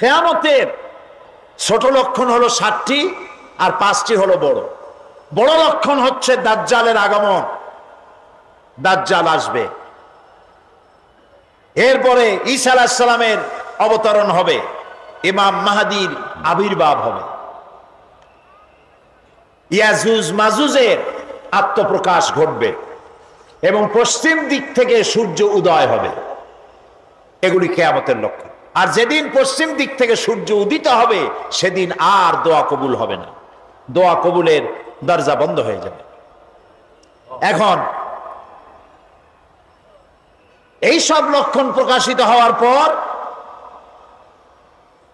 কিয়ামতের ছোট লক্ষণ হলো 7টি, আর 5টি হলো বড়। বড় লক্ষণ হচ্ছে দাজ্জালের আগমন, দাজ্জাল আসবে। এরপরে ঈসা আলাইহিস সালামের অবতরণ হবে, ইমাম মাহদীর আবির্ভাব হবে, ইয়াজুজ মাজুজের আত্মপ্রকাশ ঘটবে এবং পশ্চিম দিক থেকে সূর্য উদয় হবে। এগুলি কিয়ামতের লক্ষণ। আর যেদিন পশ্চিম দিক থেকে সূর্য উদিত হবে সেদিন আর দোয়া কবুল হবে না, দোয়া কবুলের দরজা বন্ধ হয়ে যাবে। এখন এই সব লক্ষণ প্রকাশিত হওয়ার পর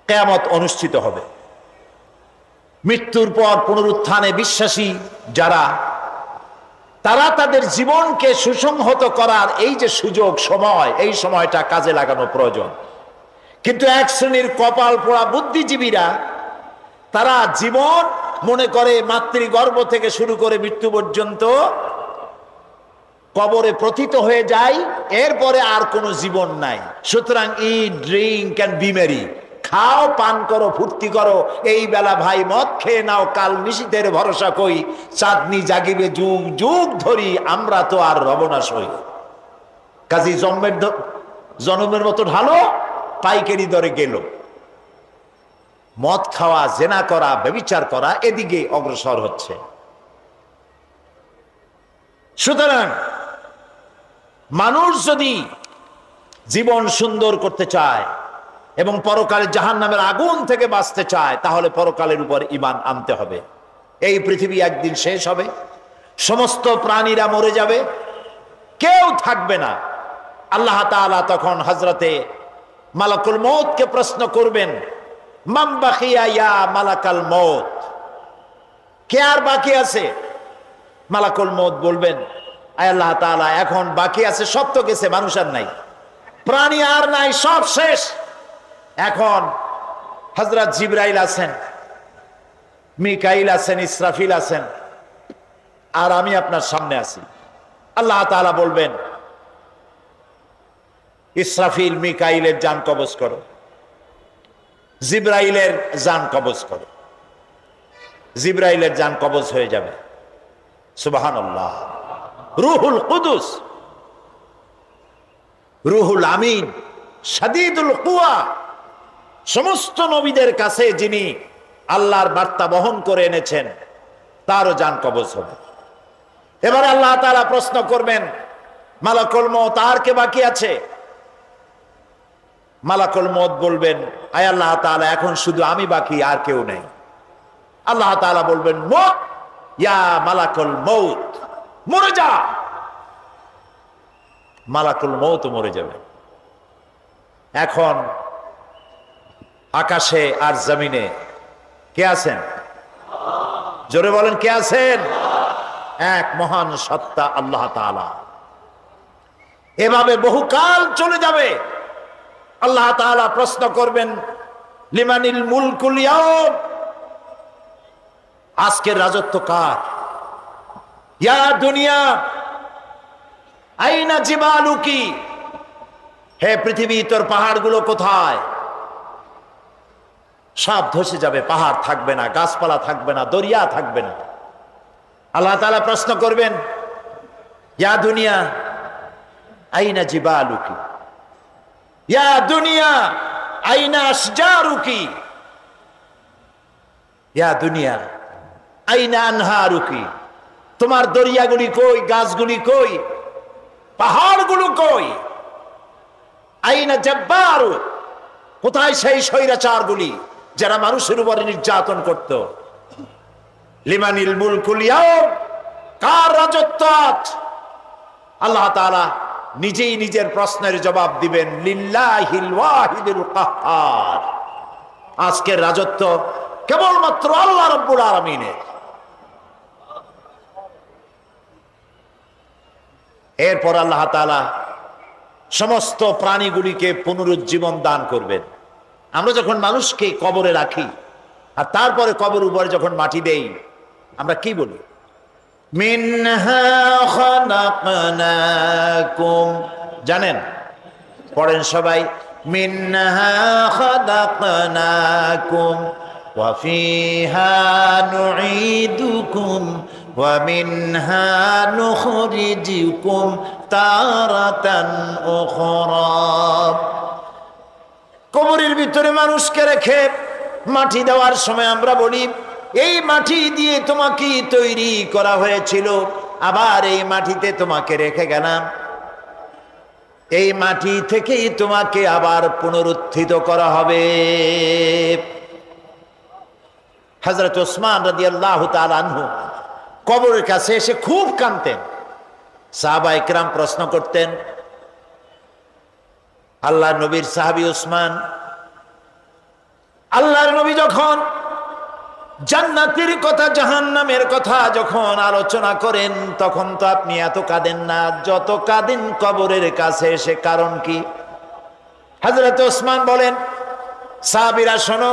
কিয়ামত অনুষ্ঠিত হবে। মৃত্যুর পর পুনরুত্থানে বিশ্বাসী যারা, তারা তাদের জীবনকে সুসংহত করার এই যে সুযোগ, সময়, এই সময়টা কাজে লাগানো প্রয়োজন। কিন্তু এক শ্রেণীর কপাল পোড়া বুদ্ধিজীবীরা তারা জীবন মনে করে মাতৃগর্ভ থেকে শুরু করে মৃত্যু পর্যন্ত কবরে প্রথিত হয়ে যায়, এরপরে আর কোনো জীবন নাই। সুতরাং ইট, ড্রিঙ্ক অ্যান্ড বি মেরি, খাও, পান করো, ফুর্তি করো, এই বেলা ভাই মদ খেয়ে নাও, কাল নিশীথের ভরসা কই, চাঁদনি জাগিবে যুগ যুগ ধরি, আমরা তো আর রবনাশ হই। কাজী জন্মের মতো ঢালো, পাইকারি দরে গেল। মদ খাওয়া, জেনা করা, ব্যভিচার করা এদিকে অগ্রসর হচ্ছে। সুতরাং মানুষ যদি জীবন সুন্দর করতে চায় এবং পরকালে জাহান্নামের আগুন থেকে বাঁচতে চায়, তাহলে পরকালের উপর ঈমান আনতে হবে। এই পৃথিবী একদিন শেষ হবে, সমস্ত প্রাণীরা মরে যাবে, কেউ থাকবে না। আল্লাহ তাআলা তখন হযরতে মালাকুল মউতকে প্রশ্ন করবেন, মান বাকিয়া ইয়া মালাকাল মউত, কে আর বাকি আছে? মালাকুল মউত বলবেন, আয় আল্লাহ তাআলা, এখন বাকি আছে, সব তো গেছে, মানুষ আর নাই, প্রাণী আর নাই, সব শেষ। এখন হযরত জিবরাইল আছেন, মিকাইল আছেন, ইসরাফিল আছেন, আর আমি আপনার সামনে আছি। আল্লাহ তাআলা বলবেন, ইসরাফিল, মিকাইলের জান কবজ করো, জিবরাইলের জান কবজ করো। জিবরাইলের জান কবজ হয়ে যাবে। সুবহানাল্লাহ। রূহুল কুদুস, রূহুল আমিন, শাদীদুল কুওয়া, সমস্ত নবীদের কাছে যিনি আল্লাহর বার্তা বহন করে এনেছেন, তারও জান কবজ হবে। এবার আল্লাহ তাআলা প্রশ্ন করবেন, মালাকুল মউত, আর কে বাকি আছে? মালাকুল মউত বলবেন, আয় আল্লাহ তাআলা, এখন শুধু আমি বাকি, আর কেউ নেই। আল্লাহ তাআলা বলবেন, মুত ইয়া মালাকুল মউত, মরে যা। মালাকুল মউত মরে যাবে। এখন আকাশে আর জমিনে কে আছেন? জোরে বলেন, কে আছেন? এক মহান সত্তা আল্লাহ তাআলা। এভাবে বহুকাল চলে যাবে। আল্লাহ তাআলা প্রশ্ন করবেন, লিমানিল মুলকুল ইয়াউম, আজকের রাজত্ব কার? ইয়া দুনিয়া আইনা জিবালুকি, হে পৃথিবী, তোর পাহাড়গুলো কোথায়? সব ধসে যাবে, পাহাড় থাকবে না, গাছপালা থাকবে না, দরিয়া থাকবে না। আল্লাহ তাআলা প্রশ্ন করবেন, ইয়া দুনিয়া আইনা জিবালুকি, ইয়া দুনিয়া আইনা আশজারুকি, ইয়া দুনিয়া আইনা আনহারুকি, তোমার দরিয়াগুলি কই, গাছগুলি কই, পাহাড়গুলো কই? আইনা জাব্বারু, কোথায় সেই স্বৈরাচারগুলি যারা মানুষের উপরে নির্যাতন করত? লিমানিল মুলকুল ইয়াউম, কার রাজত্ব আজ? আল্লাহ তাআলা নিজেই নিজের প্রশ্নের জবাব দিবেন, লিল্লাহিল ওয়াহিদুল কাহ্হার, আজকের রাজত্ব কেবলমাত্র আল্লাহ রাব্বুল আলামিনের। এরপর আল্লাহ তাআলা সমস্ত প্রাণীগুলিকে পুনরুজ্জীবন দান করবেন। আমরা যখন মানুষকে কবরে রাখি আর তারপরে কবর উপরে যখন মাটি দেই, আমরা কি বলি? মিনহা খালাকনাকুম, জানেন? পড়েন সবাই, মিনহা খালাকনাকুম ওয়া ফিহা নুঈদুকুম ওয়া মিনহা নুখরিজুকুম তারাতান উখরা। কবরের ভিতরে মানুষকে রেখে মাটি দেওয়ার সময় আমরা বলি, এই মাটি দিয়ে তোমাকে তৈরি করা হয়েছিল, আবার এই মাটিতে তোমাকে রেখে গেলাম, এই মাটি থেকেই তোমাকে আবার পুনরুত্থিত করা হবে। হযরত ওসমান রাদিয়াল্লাহু তাআলা আনহু কবরের কাছে এসে খুব কাঁদতেন। সাহাবায়ে কেরাম প্রশ্ন করতেন, আল্লাহর নবীর সাহাবী ওসমান, আল্লাহর নবী যখন জান্নাতের কথা জাহান্নামের কথা যখন আলোচনা করেন তখন তো আপনি এত কাঁদেন না, যত কাঁদেন কবরের কাছে এসে, কারণ কি? হযরত ওসমান বলেন, সাহাবীরা শোনো,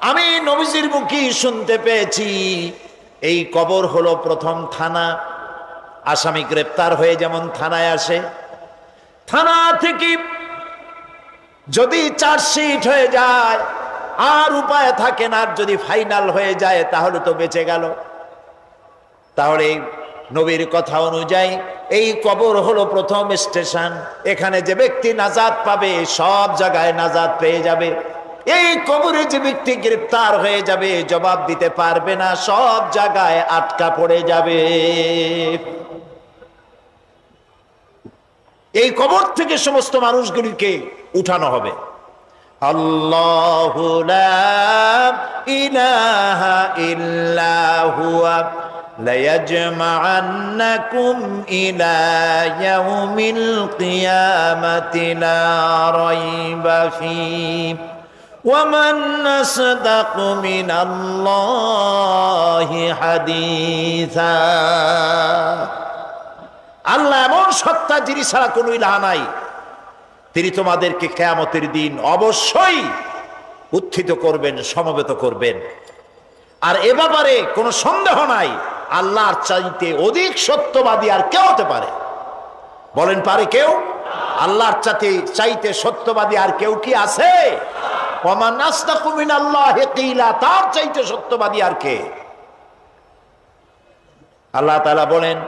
আমি নবীজির মুখে শুনতে পেয়েছি এই কবর হলো প্রথম থানা। আসামি গ্রেপ্তার হয়ে যেমন থানায় আসে, থানা থেকে যদি চার্জশিট হয়ে যায় আর উপায় থাকে না, আর যদি ফাইনাল হয়ে যায় তাহলে তো বেঁচে গেল। তাহলে নবীর কথা অনুযায়ী এই কবর হলো প্রথম স্টেশন। এখানে যে ব্যক্তি নাজাত পাবে সব জায়গায় নাজাত পেয়ে যাবে। এই কবরে যে ব্যক্তি গ্রেফতার হয়ে যাবে, জবাব দিতে পারবে না, সব জায়গায় আটকা পড়ে যাবে। এই কবর থেকে সমস্ত মানুষগুলিকে উঠানো হবে। আল্লাহু লা ইলাহা ইল্লা হুয়া লায়াজমাআন্নাকুম ইলা ইয়াউমিল কিয়ামাতি লা রাইবা ফীহি ওয়া মান আসদাকু মিনাল্লাহি হাদীসা। আল্লাহ এমন সত্তা যিনি ছাড়া কোনো ইলাহ নাই, তিনি তোমাদেরকে কিয়ামতের দিন অবশ্যই উত্থিত করবেন, সমবেত করবেন। আর এ ব্যাপারে কোনো সন্দেহ নাই, আল্লাহর চাইতে অধিক সত্যবাদী আর কে হতে পারে? বলেন, পারে কেউ? আল্লাহর চাইতে সত্যবাদী আর কেউ কি আছে? ওয়া মান আসদাকু মিনাল্লাহি কিলা, তার চাইতে সত্যবাদী আর কে? আল্লাহ তাআলা বলেন,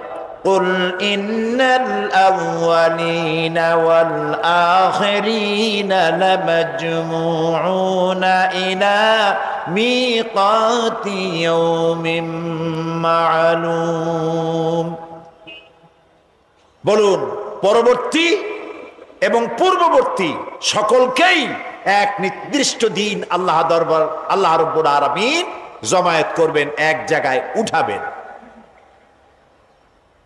قل إن الأولين والآخرين لمجموعون إلى ميقات يوم معلوم। বলুন, পরবর্তী এবং পূর্ববর্তী সকলকেই এক নির্দিষ্ট দিন আল্লাহ দরবার আল্লাহ রাব্বুল আলামিন জমায়েত করবেন, এক জায়গায় উঠাবেন।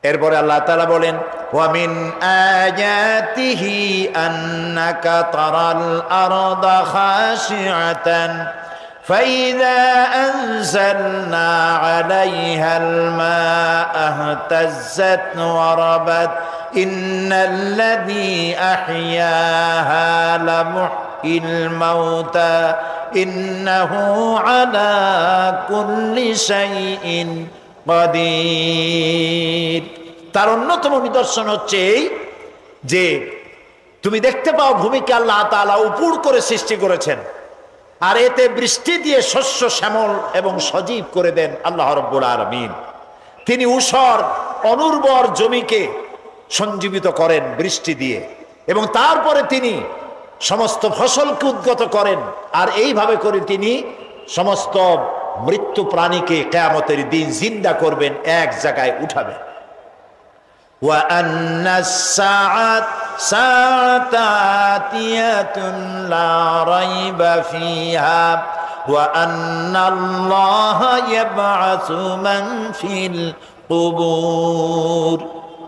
এরপরে আল্লাহ তাআলা বলেন, ওয়া মিন আয়াতিহি আন্নাকা তারাল আরদা খাশিআতান ফাইযা আনজালনা আলাইহাল মাআ ইহতাজ্জাত ওয়া রাবাত ইন্নাল্লাযী আহইয়াহা লামুহয়িল মাউতা ইন্নাহু আলা কুল্লি শাইইন কাদির। তার অন্যতম নিদর্শন হচ্ছে এই যে তুমি দেখতে পাও ভূমিকে আল্লাহ তাআলা উপুড় করে সৃষ্টি করেছেন, আর এতে বৃষ্টি দিয়ে শস্য শ্যামল এবং সজীব করে দেন আল্লাহ রাব্বুল আলামিন। তিনি ঊষর অনুর্বর জমিকে সঞ্জীবিত করেন বৃষ্টি দিয়ে, এবং তারপরে তিনি সমস্ত ফসলকে উদ্গত করেন, আর এইভাবে করে তিনি সমস্ত মৃত্যু প্রাণীকে কিয়ামতের দিন জিন্দা করবেন, এক জায়গায় উঠাবেন। ওয়া আন্নাস সাআতা আতিয়াতুন লা রাইবা ফিহা ওয়া আন্নাল্লাহা ইয়াবআসু মান ফিল কুবুর।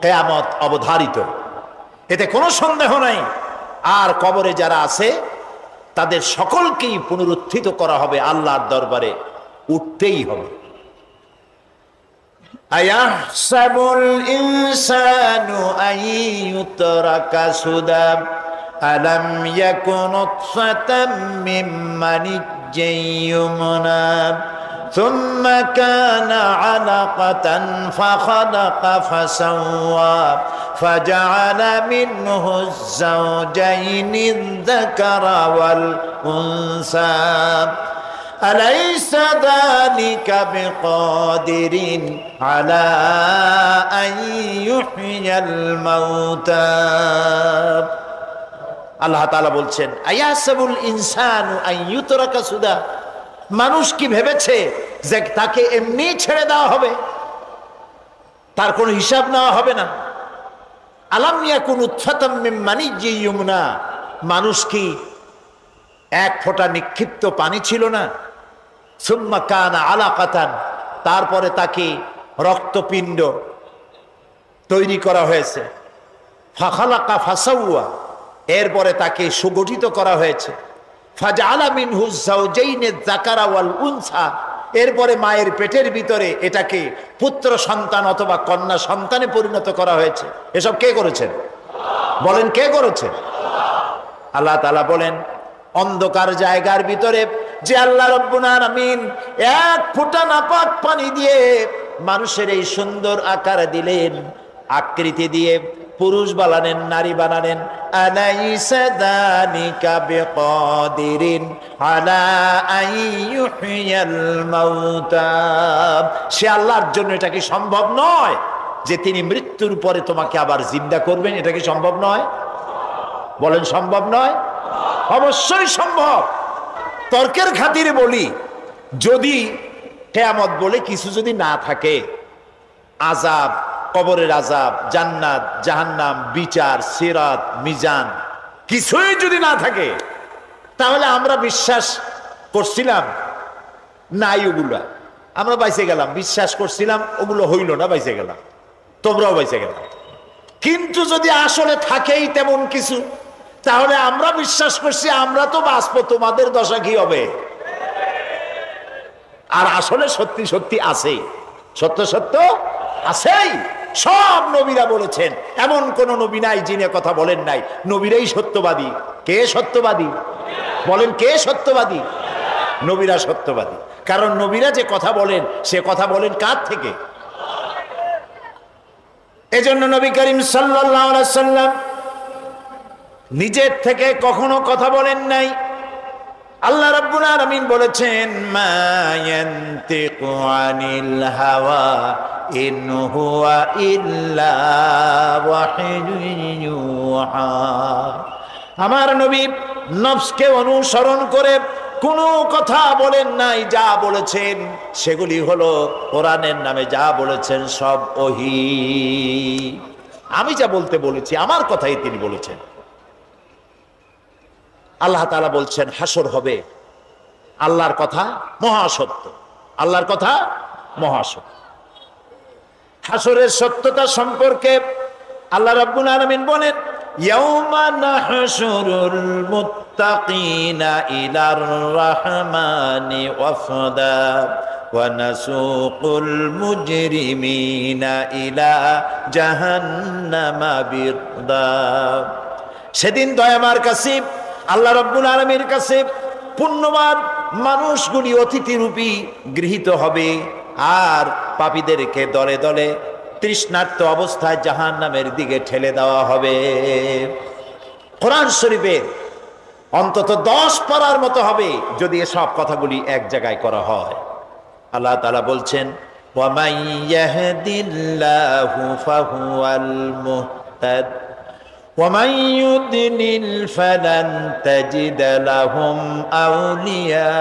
কিয়ামত অবধারিত, এতে কোনো সন্দেহ নাই। আর কবরে যারা আছে তাদের সকলকেই পুনরুত্থিত করা হবে, আল্লাহর দরবারে উঠতেই হবে। আয়াহসাবুল ইনসানু আইয়ুতরাকা সুদা আলাম ইয়াকুন নুতফাতাম মিন মানিজ্জিন ইউমনা সুম্মা কানা আলাকাতান ফাখালাকা ফাসাওয়া فجعل منه الزوجين الذكر والأنثى أليس ذلك بقادر على أن يحيي الموتى আল্লাহ তাআলা বলছেন আয়াসাবুল ইনসানু আন ইউতরাকা সুদা, মানুষ কি ভেবেছে যে তাকে এমনি ছেড়ে দেওয়া হবে, তার কোনো হিসাব নেওয়া হবে না? আলাম ইয়াকুন উতফাতাম মিন মানিয়্যিন ইউমনা, মানুষ কি এক ফোঁটা নিক্ষিপ্ত পানি ছিল না? সুম্মা কানা আলাকাতান, তারপরে তাকে রক্তপিণ্ড তৈরি করা হয়েছে। ফাখালাকা ফাসাওয়া, এরপরে তাকে সুগঠিত করা হয়েছে। ফাজআলা মিনহু যাওজাইনি যাকারা ওয়াল উনসা, এরপরে মায়ের পেটের ভিতরে এটাকে পুত্র সন্তান অথবা কন্যা সন্তানে পরিণত করা হয়েছে। এসব কে করেছেন? বলেন কে করেছেন? আল্লাহ তাআলা বলেন অন্ধকার জায়গার ভিতরে যে আল্লাহ রাব্বুল আলামিন এক ফোঁটা নাপাক পানি দিয়ে মানুষের এই সুন্দর আকার দিলেন, আকৃতি দিয়ে পুরুষ বানালেন, নারী বানালেন। আলাইসা যালিকা বিকাদিরিন আলা আন ইউহইয়াল মাউতা, সে আল্লাহর জন্য এটা কি সম্ভব নয় যে তিনি মৃত্যুর পরে তোমাকে আবার জিন্দা করবেন? এটা কি সম্ভব নয়? বলেন সম্ভব নয়? অবশ্যই সম্ভব। তর্কের খাতিরে বলি, যদি কিয়ামত বলে কিছু যদি না থাকে, আযাব, কবরের আযাব, জান্নাত, জাহান্নাম, বিচার, সিরাত, মিজান কিছুই যদি না থাকে, তাহলে আমরা বিশ্বাস করছিলাম নাই ওগুলা, আমরা বাইসে গেলাম। বিশ্বাস করছিলাম ওগুলো হইল না, বাইসে গেলাম, তোমরাও বাইসে গেলাম। কিন্তু যদি আসলে থাকেই তেমন কিছু, তাহলে আমরা বিশ্বাস করছি আমরা তো বাঁচবো, তোমাদের দশা কি হবে? আর আসলে সত্যি সত্যি আছেই, সত্য সত্য আছেই। সব নবীরা বলেছেন, এমন কোন নবী নাই যিনি কথা বলেন নাই। নবীরাই সত্যবাদী। কে সত্যবাদী? বলেন কে সত্যবাদী? নবীরা সত্যবাদী। কারণ নবীরা যে কথা বলেন, সে কথা বলেন কার থেকে? এজন্য নবী করিম সাল্লাল্লাহু আলাইহি সাল্লাম নিজের থেকে কখনো কথা বলেন নাই। আল্লাহ রাব্বুল আলামিন বলেছেন মা ইয়ানতিকু আনিল হাওয়া ইন হুয়া ইল্লা ওয়াহিয়ুন ইউহা, আমার নবী নফসকে অনুসরণ করে কোনো কথা বলেন নাই। যা বলেছেন সেগুলি হলো কোরআনের নামে যা বলেছেন সব ওহী। আমি যা বলতে বলেছি আমার কথাই তিনি বলেছেন। আল্লাহ তাআলা বলছেন হাসর হবে, আল্লাহর কথা মহাসত্য, আল্লাহর কথা মহাসত্য। হাসরের সত্যতা সম্পর্কে আল্লাহ রাব্বুল আলামিন বলেন ইয়াউমা নাহশুরুল মুত্তাকিনা ইলার রাহমানি ওয়াফদা ওয়া নাসুকুল মুজরিমিনা ইলা জাহান্নামা বিরদা। সেদিন দয়াময় কাছে আল্লাহ রাব্বুল আলামিনের কাছে পুণ্যবান মানুষগুলি অতিথিরূপী গৃহীত হবে, আর পাপীদেরকে দলে দলে তৃষ্ণার্ত অবস্থায় জাহান্নামের দিকে ঠেলে দেওয়া হবে। কোরআন শরীফের অন্তত 10 পারার মতো হবে যদি এসব কথাগুলি এক জায়গায় করা হয়। আল্লাহ তাআলা বলছেন ওয়া মান ইয়াহদিল্লাহু ফাহুয়াল মুহতাদ ওয়া মান ইউদ্লিল ফালান তাজিদ লাহুম আউলিয়া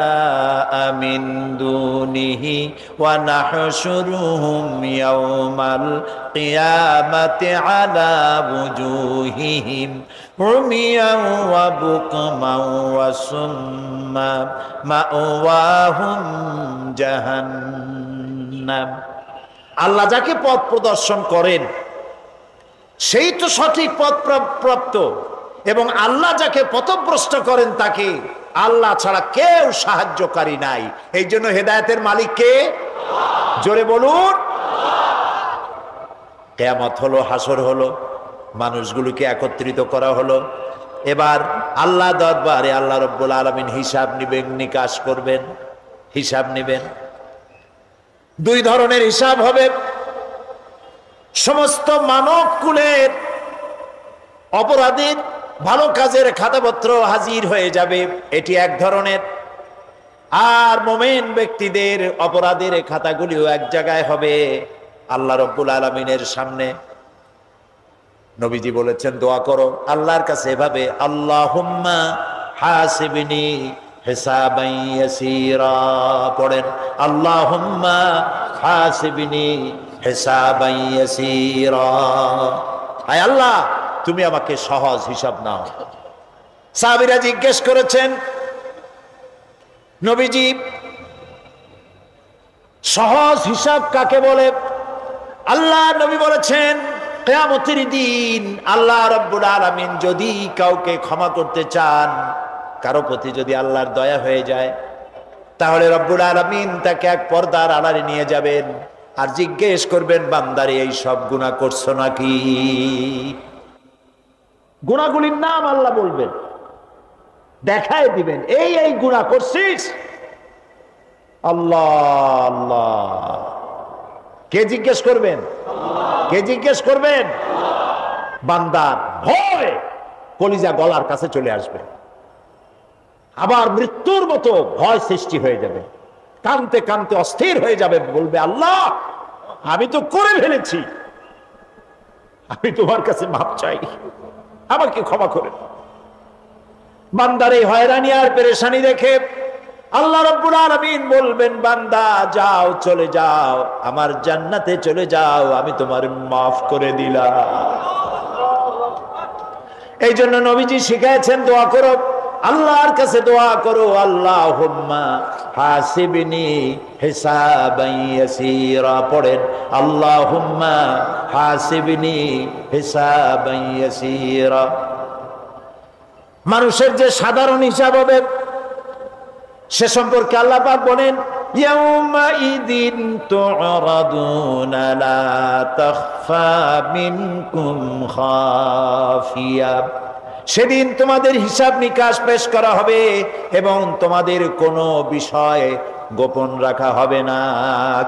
মিন দুনিহি ওয়া নাহশুরুহুম ইয়াওমাল কিয়ামাতি আলা ওয়ুজুহিহিম উমিয়ান ওয়া বুকমান ওয়া সুম্মা মাওয়াহুম জাহান্নাম। আল্লাহ যাকে পথ প্রদর্শন করেন সেই তো সঠিক পথ প্রাপ্ত, এবং আল্লাহ যাকে পথভ্রষ্ট করেন তাকে আল্লাহ ছাড়া কেউ সাহায্যকারী নাই। এই জন্য হেদায়েতের মালিক কে? জোরে বলুন। কিয়ামত হলো, হাসর হলো, মানুষগুলোকে একত্রিত করা হলো। এবার আল্লাহ দরবারে আল্লাহ রাব্বুল আলামিন হিসাব নিবেন, নিকাশ করবেন, হিসাব নেবেন। 2 ধরনের হিসাব হবে। সমস্ত মানব কুলের অপরাধীর ভালো কাজের খাতাপত্র হাজির হয়ে যাবে, এটি এক ধরনের। আর মুমিন ব্যক্তিদের অপরাধের খাতাগুলিও এক জায়গায় হবে আল্লাহ রাব্বুল আলামিনের সামনে। নবীজি বলেছেন দোয়া করো আল্লাহর কাছে এভাবে, আল্লাহুম্মা হাসিবনি হিসাবান ইয়াসীরা। পড়েন আল্লাহুম্মা হাসিবনি হিসাবান ইয়াসীরা। আয় আল্লাহ তুমি আমাকে সহজ হিসাব নাও। সাহাবীরা জিজ্ঞেস করেছেন নবীজি সহজ হিসাব কাকে বলে? আল্লাহ নবী বলেছেন কিয়ামতের দিন আল্লাহ রাব্বুল আলামিন যদি কাউকে ক্ষমা করতে চান, কারো প্রতি যদি আল্লাহর দয়া হয়ে যায়, তাহলে রব্বুল আলামিন তাকে এক পর্দার আড়ালে নিয়ে যাবেন আর জিজ্ঞেস করবেন বান্দারে এই সব গুনাহ করছো নাকি? গুনাহগুলির নাম আল্লাহ বলবেন, দেখায় দিবেন এই এই গুনাহ করছিস। আল্লাহ আল্লাহ কে জিজ্ঞেস করবেন? কে জিজ্ঞেস করবেন? বান্দার ভয় কলিজা গলার কাছে চলে আসবে, আবার মৃত্যুর মতো ভয় সৃষ্টি হয়ে যাবে, কাঁদতে কাঁদতে অস্থির হয়ে যাবে, বলবে আল্লাহ আমি তো করে ফেলেছি, আমি তোমার কাছে মাপ চাই, আমাকে ক্ষমা করে। বান্দার এই হয়রানি আর পেরেশানি দেখে আল্লাহ রাব্বুল আলামিন বলবেন বান্দা যাও, চলে যাও, আমার জান্নাতে চলে যাও, আমি তোমার মাফ করে দিলাম। এই জন্য নবীজি শিখাইছেন দোয়া করো, আল্লাহর কাছে দোয়া করো, আল্লাহুম্মা হাসিবনি হিসাবান ইয়াসীরা। পড়েন আল্লাহুম্মা হাসিবনি হিসাবান ইয়াসীরা। মানুষের যে সাধারণ হিসাব হবে সে সম্পর্কে আল্লাহ পাক বলেন ইয়াউমাইযিন তু'রাদুনা লা তাখফা মিনকুম খাফিয়া। সেদিন তোমাদের হিসাব নিকাশ পেশ করা হবে এবং তোমাদের কোনো বিষয় গোপন রাখা হবে না,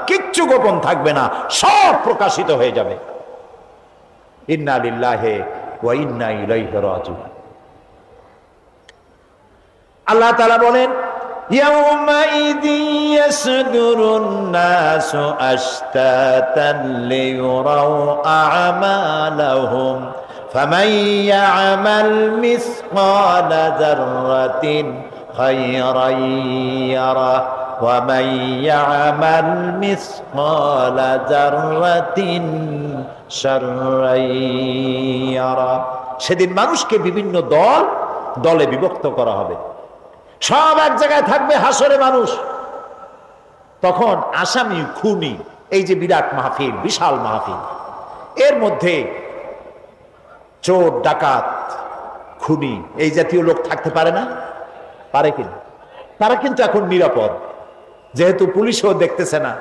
কিচ্ছু গোপন থাকবে না, সব প্রকাশিত হয়ে যাবে। ইন্না লিল্লাহি ওয়া ইন্না ইলাইহি রাজিউন। আল্লাহ তাআলা বলেন ইয়াউমাইযিন ইয়াসদুরুন নাসু আশতাতান লিয়ুরাউ আ'মালাহুম ফামান ইয়া'মাল মিসকালা যাররাতিন খায়রান ইয়ারা ওয়া মান ইয়া'মাল মিসকালা যাররাতিন শাররান ইয়ারা। সেদিন মানুষকে বিভিন্ন দলে বিভক্ত করা হবে, সব এক জায়গায় থাকবে হাসরে মানুষ। তখন আসামি খুনি, এই যে বিরাট মাহফিল, বিশাল মাহফিল, এর মধ্যে চোর ডাকাত খুনি এই জাতীয় লোক থাকতে পারে না? পারে কিনা? তারা কিন্তু এখন নিরাপদ, যেহেতু পুলিশও দেখতেছে না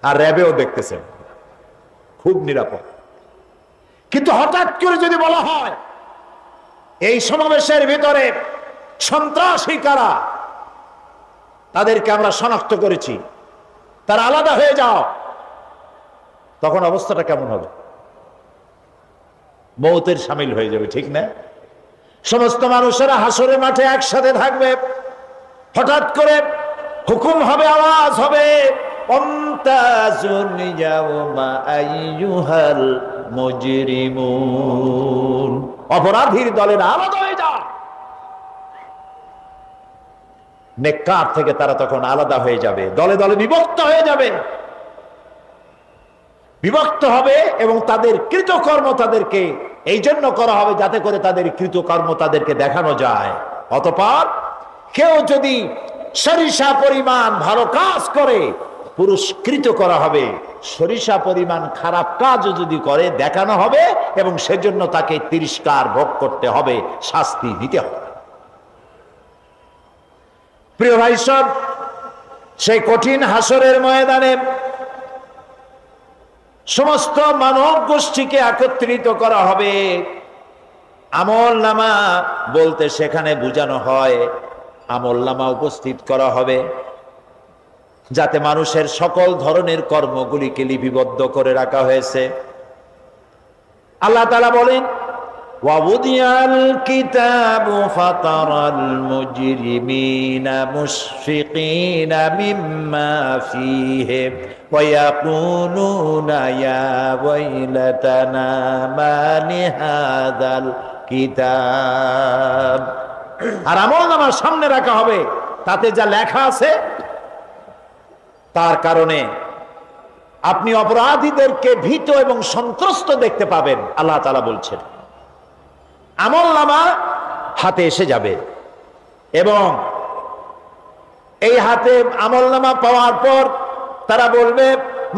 আর র্যাবেও দেখতেছে, খুব নিরাপদ। কিন্তু হঠাৎ করে যদি বলা হয় এই সমাবেশের ভিতরে সন্ত্রাসী কারা, তাদেরকে আমরা শনাক্ত করেছি, তারা আলাদা হয়ে যাও, তখন অবস্থাটা কেমন হবে? মৌতের শামিল হয়ে যাবে, ঠিক না? সমস্ত মানুষেরা হাসরের মাঠে একসাথে থাকবে, হঠাৎ করে হুকুম হবে, আওয়াজ হবে অন্তাজুন ইয়াউমা আইয়ুহাল মুজরিমুন। অপরাধীর দলেরা আলাদা হয়ে যাও। নেককার থেকে তারা তখন আলাদা হয়ে যাবে, দলে দলে বিভক্ত হয়ে যাবে, বিভক্ত হবে এবং তাদের কৃতকর্ম তাদেরকে এই জন্য করা হবে যাতে করে তাদের কৃতকর্ম তাদেরকে দেখানো যায়। অতঃপর কেউ যদি সরিষা পরিমাণ ভালো কাজ করে পুরস্কৃত করা হবে, সরিষা পরিমাণ খারাপ কাজও যদি করে দেখানো হবে এবং সেজন্য তাকে তিরস্কার ভোগ করতে হবে, শাস্তি দিতে হবে। প্রিয় ভাই সব, সেই কঠিন হাসরের ময়দানে সমস্ত মানব গোষ্ঠীকে একত্রিত করা হবে। আমল নামা বলতে সেখানে বোঝানো হয় আমল নামা উপস্থিত করা হবে, যাতে মানুষের সকল ধরনের কর্মগুলিকে লিপিবদ্ধ করে রাখা হয়েছে। আল্লাহ তাআলা বলেন ووضع الكتاب فترى المجرمين مشفقين مما فيه ويقولون يا ويلتنا ما لهذا الكتاب আর আমলনামার সামনে রাখা হবে, তাতে যা লেখা আছে তার কারণে আপনি অপরাধীদেরকে ভীত এবং সন্ত্রস্ত দেখতে পাবেন। আল্লাহ তাআলা বলছেন আমলনামা হাতে এসে যাবে এবং এই হাতে আমলনামা পাওয়ার পর তারা বলবে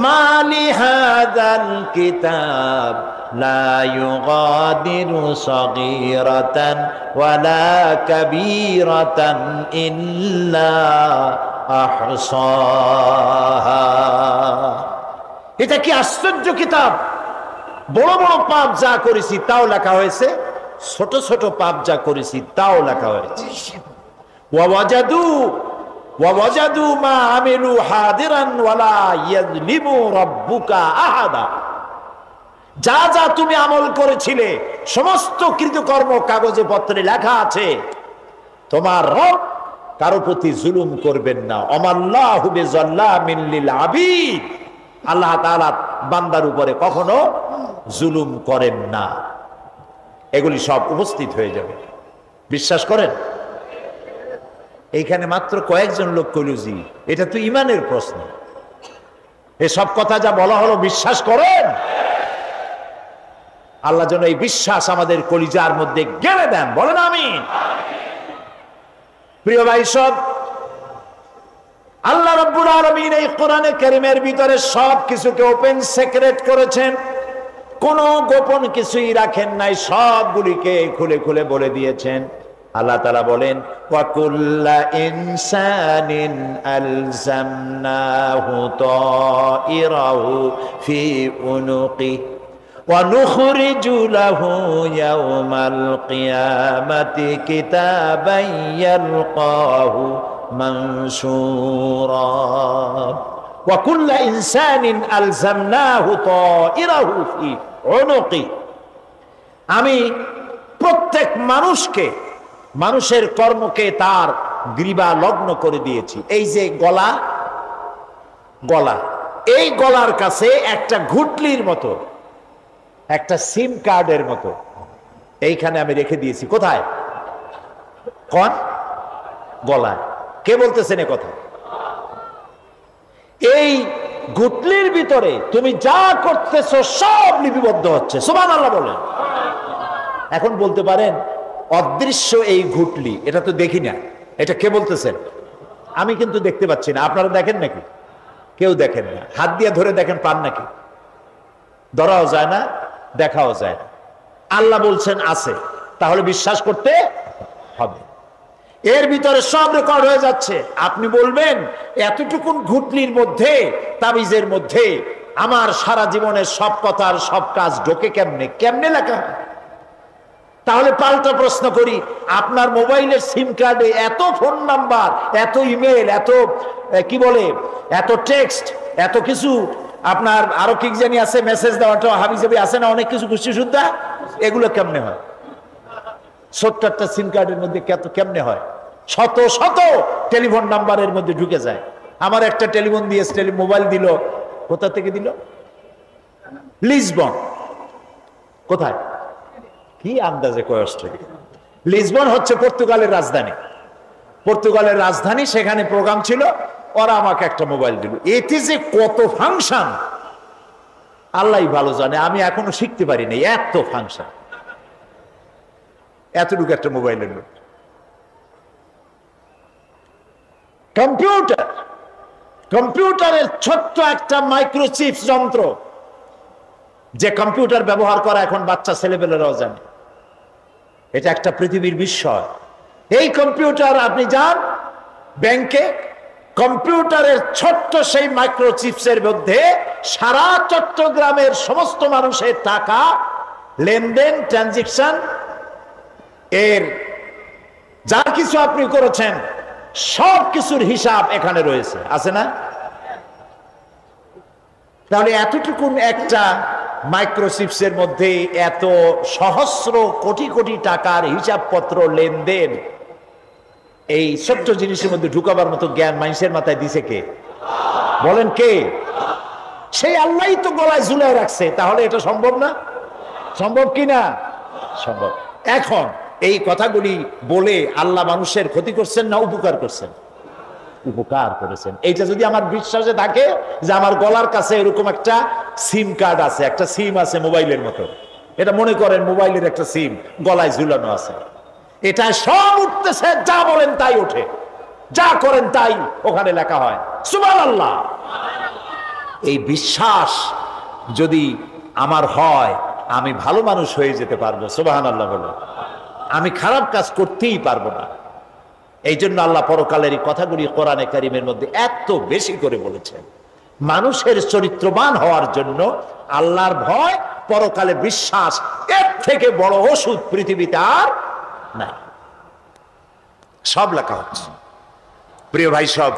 মালি হাযাল কিতাব লা ইউগাদিরু সাগীরাতান ওয়ালা কাবীরাতান ইল্লা আহসাহা। এটা কি আশ্চর্য কিতাব! বড় বড় পাপ যা করেছি তাও লেখা হয়েছে, ছোট ছোট পাপ যা করেছি তাও লেখা হয়েছে। ওয়াজাদু মা আমিলু হাদিরান ওয়ালা ইয়াযলিমু রাব্বুকা আহাদা। যা যা তুমি আমল করেছিলে সমস্ত কৃতকর্ম কাগজে পত্রে লেখা আছে। তোমার রব কারো প্রতি জুলুম করবেন না। আমাল্লাহু বিযাল্লামিন লিল আবিদ। আল্লাহ তাআলা বান্দার উপরে কখনো জুলুম করেন না। এগুলি সব উপস্থিত হয়ে যাবে, বিশ্বাস করেন? এইখানে মাত্র কয়েকজন লোক কইল জি, এটা তো ইমানের প্রশ্ন। এসব কথা যা বলা হলো বিশ্বাস করেন? আল্লাহ যেন এই বিশ্বাস আমাদের কলিজার মধ্যে গেড়ে দেন, বলেন আমিন। প্রিয় ভাই সব, আল্লাহ রাব্বুল আলামিন এই কোরআনে কারীমের ভিতরে সব কিছুকে ওপেন সিক্রেট করেছেন, কোনো গোপন কিছুই রাখেন নাই, সবগুলিকে খুলে খুলে বলে দিয়েছেন। আল্লাহ তাআলা বলেন ওয়া কুল্লা ইনসানিন আলজামনাহু তাইরাহু ফি উনুকি ওয়া নুখরিজু লাহু ইয়াওমাল কিয়ামাতি কিতাবান ইয়ালকাহু মানসুরা। ওয়া কুল্লা ইনসানিন আলজামনাহু তাইরাহু ফি উনুকি। আমি প্রত্যেক মানুষকে, মানুষের কর্মকে তার গ্রীবা লগ্ন করে দিয়েছি। এই যে গলা, গলা, এই গলার কাছে একটা ঘুটলির মতো, একটা সিম কার্ডের মতো এইখানে আমি রেখে দিয়েছি। কোথায়? কোন গলায়? কে বলতেছেন এ কথা? এই ঘুটলির ভিতরে তুমি যা করতেছো সব লিপিবদ্ধ হচ্ছে। সুবহানাল্লাহ বলেন। এখন বলতে পারেন অদৃশ্য এই ঘুটলি, এটা তো দেখি না, এটা কে বলতেছেন? আমি কিন্তু দেখতে পাচ্ছি না। আপনারা দেখেন নাকি? কেউ দেখেন না। হাত দিয়ে ধরে দেখেন, পান নাকি? ধরাও যায় না, দেখাও যায় না। আল্লাহ বলছেন আছে, তাহলে বিশ্বাস করতে হবে। এর ভিতরে সব রেকর্ড হয়ে যাচ্ছে। আপনি বলবেন এতটুকুন ঘুটলির মধ্যে, তাবিজের মধ্যে আমার সারা জীবনের সব কথার সব কাজ ঢোকে কেমনে? কেমনে লেখা? তাহলে পাল্টা প্রশ্ন করি, আপনার মোবাইলের সিম কার্ডে এত ফোন নাম্বার, এত ইমেল, এত কি বলে, এত টেক্সট, এত কিছু, আপনার আরো কি জানি আছে, মেসেজ দেওয়াটা হাবিজাবি আছে না, অনেক কিছু খুশি শুদ্ধা, এগুলো কেমনে হয়? ছোট্ট একটা সিম কার্ডের মধ্যে কেমনে হয়? শত শত টেলিফোন নাম্বারের মধ্যে ঢুকে যায়। আমার একটা টেলিফোন দিয়ে মোবাইল দিল, কোথা থেকে দিল? লিসবন। কোথায়? কি আন্দাজে কষ্ট। লিসবন হচ্ছে পর্তুগালের রাজধানী। পর্তুগালের রাজধানী, সেখানে প্রোগ্রাম ছিল, ওরা আমাকে একটা মোবাইল দিল। এতে যে কত ফাংশন আল্লাহই ভালো জানে, আমি এখনো শিখতে পারিনি এত ফাংশন, এতটুকু একটা মোবাইলের লোক। কম্পিউটার, কম্পিউটারের ছোট্ট একটা মাইক্রোচিপস যন্ত্র, যে কম্পিউটার ব্যবহার করা এখন বাচ্চা ছেলেপেলেরাও জানে। এটা একটা পৃথিবীর বিস্ময়। এই কম্পিউটার, আপনি যান ব্যাংকে, কম্পিউটারের ছোট্ট সেই মাইক্রোচিপসের মধ্যে সারা চট্টগ্রামের সমস্ত মানুষের টাকা লেনদেন, ট্রানজেকশন, এর যা কিছু আপনি করেছেন সব কিছুর হিসাব এখানে রয়েছে, আছে না? তাহলে এতটুকুন একটা মাইক্রোচিপসের মধ্যে এত সহস্র কোটি কোটি টাকার হিসাবপত্র লেনদেন, এই ছোট্ট জিনিসের মধ্যে ঢুকাবার মতো জ্ঞান মানুষের মাথায় দিছে কে? বলেন কে? সেই আল্লাহই তো গলায় ঝুলায় রাখছে। তাহলে এটা সম্ভব না? সম্ভব কি না? সম্ভব। এখন এই কথাগুলি বলে আল্লাহ মানুষের ক্ষতি করছেন না উপকার করছেন? উপকার করেছেন। এইটা যদি আমার বিশ্বাসে থাকে যে আমার গলার কাছে এরকম একটা সিম কার্ড আছে, একটা সিম আছে মোবাইলের মতো, এটা মনে করেন মোবাইলের একটা সিম গলায় ঝুলানো আছে, এটা সব উঠতেছে, যা বলেন তাই ওঠে, যা করেন তাই ওখানে লেখা হয়। সুবহানাল্লাহ। এই বিশ্বাস যদি আমার হয়, আমি ভালো মানুষ হয়ে যেতে পারবো। সুবহানাল্লাহ বলে আমি খারাপ কাজ করতেই পারবো না। এই জন্য আল্লাহ পরকালের এই কথাগুলি কোরআনে কারিমের মধ্যে এত বেশি করে বলেছেন। মানুষের চরিত্রবান হওয়ার জন্য আল্লাহর ভয়, পরকালে বিশ্বাস, এর থেকে বড় ওষুধ পৃথিবীতে আর নাই। সব লেখা হচ্ছে। প্রিয় ভাই, সব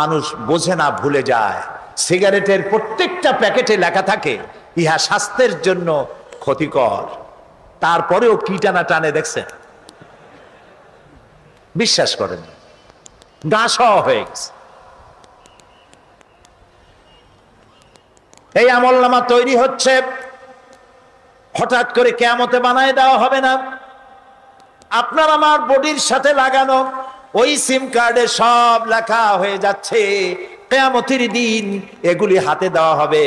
মানুষ বোঝে না, ভুলে যায়। সিগারেটের প্রত্যেকটা প্যাকেটে লেখা থাকে ইহা স্বাস্থ্যের জন্য ক্ষতিকর, তারপরেও কি টানা টানে দেখছেন? বিশ্বাস করেন, গা সহ হয়ে গেছে। এই আমলনামা তৈরি হচ্ছে, হঠাৎ করে কিয়ামতে বানায় দেওয়া হবে না। আপনার আমার বডির সাথে লাগানো ওই সিম কার্ডে সব লেখা হয়ে যাচ্ছে। কিয়ামতের দিন এগুলি হাতে দেওয়া হবে,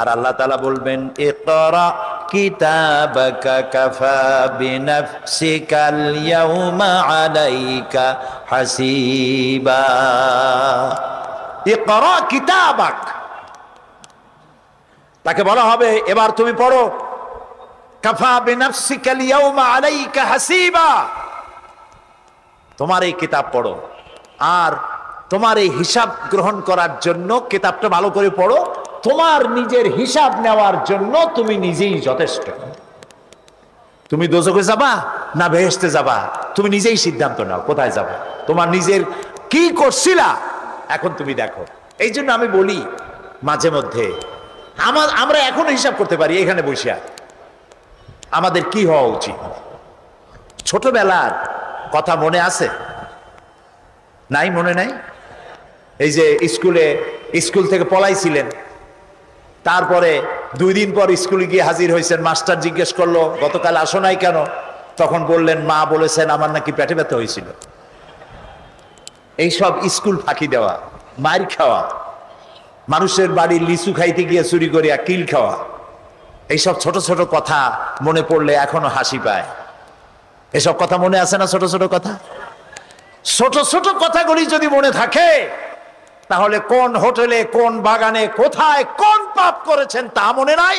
আর আল্লাহ তাআলা বলবেন, ইকরা কিতাবাকা কাফা বিনাফসিকাল ইয়াউমা আলাইকা হাসিবা। ইকরা কিতাবাক, তাকে বলা হবে এবার তুমি পড়ো। কাফা বিনাফসিকাল ইয়াউমা আলাইকা হাসিবা, তোমার এই কিতাব পড়ো, আর তোমার এই হিসাব গ্রহণ করার জন্য কিতাবটা ভালো করে পড়ো। তোমার নিজের হিসাব নেওয়ার জন্য তুমি নিজেই যথেষ্ট। তুমি দোজখে যাবা না বেহেশতে যাবা, তুমি নিজেই সিদ্ধান্ত নাও কোথায় যাবা। তোমার নিজের কি করছিলা এখন তুমি দেখো। এই জন্য আমি বলি মাঝে মধ্যে আমরা এখনো হিসাব করতে পারি এখানে বসে। আমাদের কি হওয়া উচিত? ছোটবেলার কথা মনে আছে? নাই? মনে নাই? এই যে স্কুল থেকে পলাইছিলেন, তারপরে 2 দিন পর স্কুলে গিয়ে হাজির হয়েছেন, মাস্টার জিজ্ঞেস করলো গতকাল আসো নাই কেন? তখন বললেন মা বলেছেন আমার নাকি পেটে ব্যথা হয়েছিল। এইসব স্কুল ফাঁকি দেওয়া, মার খাওয়া, মানুষের বাড়ির লিচু খাইতে গিয়ে চুরি করিয়া কিল খাওয়া, এইসব ছোট ছোট কথা মনে পড়লে এখনো হাসি পায়। এসব কথা মনে আছে না? ছোট ছোট কথা, ছোট ছোট কথাগুলি যদি মনে থাকে, তাহলে কোন হোটেলে, কোন বাগানে, কোথায় কোন পাপ করেছেন তা মনে নাই।